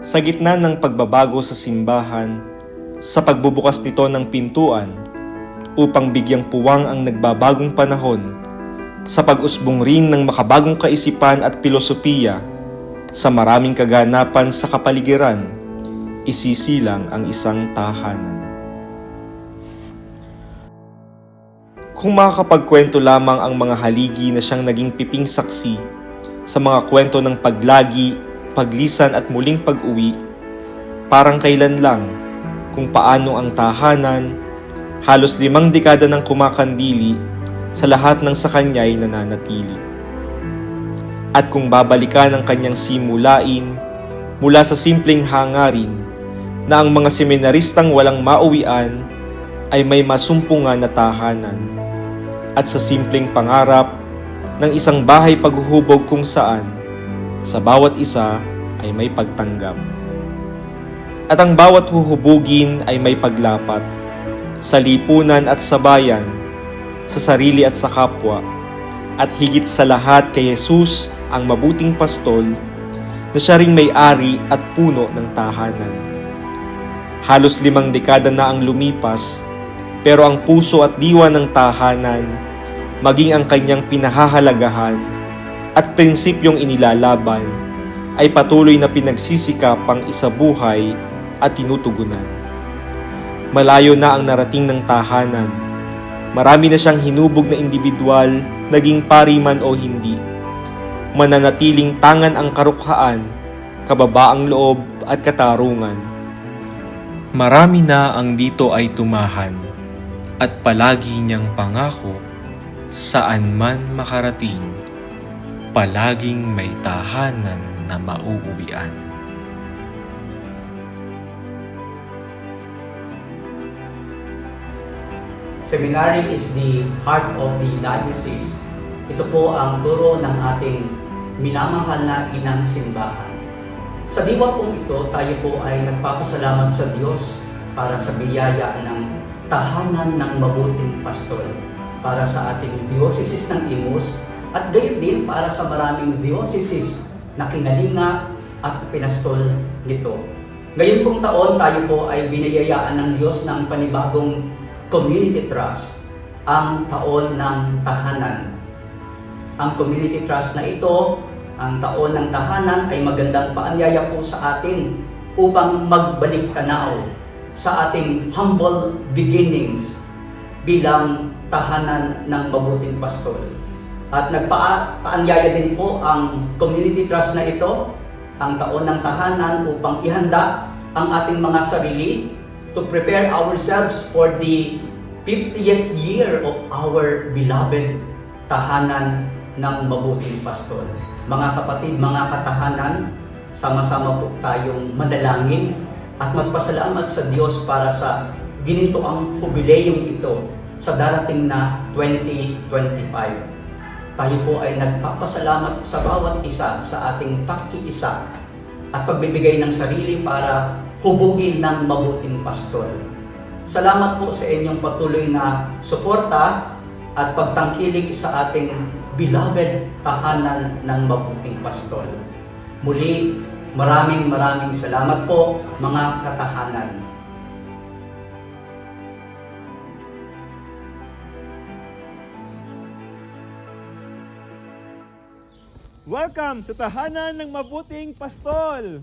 Sa gitna ng pagbabago sa simbahan, sa pagbubukas nito ng pintuan upang bigyang puwang ang nagbabagong panahon, sa pag-usbong rin ng makabagong kaisipan at pilosopiya, sa maraming kaganapan sa kapaligiran, isisilang ang isang tahanan. Kung makakapagkwento lamang ang mga haligi na siyang naging piping saksi sa mga kwento ng paglagi, paglisan at muling pag-uwi, parang kailan lang kung paano ang tahanan, halos 5 dekada ng kumakandili sa lahat ng sa kanya'y nananatili. At kung babalikan ang kanyang simulain mula sa simpleng hangarin na ang mga seminaristang walang mauwian ay may masumpungan na tahanan, at sa simpleng pangarap ng isang bahay paghuhubog kung saan sa bawat isa ay may pagtanggap. At ang bawat huhubugin ay may paglapat sa lipunan at sa bayan, sa sarili at sa kapwa, at higit sa lahat kay Jesus ang mabuting pastol na siya ring may-ari at puno ng tahanan. Halos 5 dekada na ang lumipas, pero ang puso at diwa ng tahanan, maging ang kanyang pinahahalagahan at prinsipyong inilalaban, ay patuloy na pinagsisikapang isabuhay at tinutugunan. Malayo na ang narating ng tahanan. Marami na siyang hinubog na individual, naging pari man o hindi. Mananatiling tangan ang karukhaan, kababaang loob at katarungan. Marami na ang dito ay tumahan, at palagi niyang pangako, saan man makarating, palaging may tahanan na mauuwian. Seminary is the heart of the diocese. Ito po ang turo ng ating minamahal na inang simbahan. Sa diwa pong ito, tayo po ay nagpapasalamat sa Diyos para sa biyaya ng tahanan ng mabuting pastol, para sa ating diocese ng Imus, at gayon din para sa maraming diocese na kinalinga at pinastol nito. Ngayon pong taon, tayo po ay biniyayaan ng Diyos ng panibagong community trust, ang taon ng tahanan. Ang community trust na ito, ang taon ng tahanan, ay magandang paanyaya po sa atin upang magbalik tanaw sa ating humble beginnings bilang tahanan ng mabuting pastol. At nagpaanyaya din po ang community trust na ito, ang taon ng tahanan, upang ihanda ang ating mga sarili to prepare ourselves for the 50th year of our beloved tahanan ng mabuting pastol. Mga kapatid, mga katahanan, sama-sama po tayong manalangin at magpasalamat sa Diyos para sa ginitoang jubileyong ito sa darating na 2025. Tayo po ay nagpapasalamat sa bawat isa sa ating pakiisa at pagbibigay ng sarili para hubugin ng mabuting pastol. Salamat po sa inyong patuloy na suporta at pagtangkilik sa ating beloved tahanan ng mabuting pastol. Muli, maraming salamat po, mga katahanan. Welcome sa Tahanan ng Mabuting Pastol!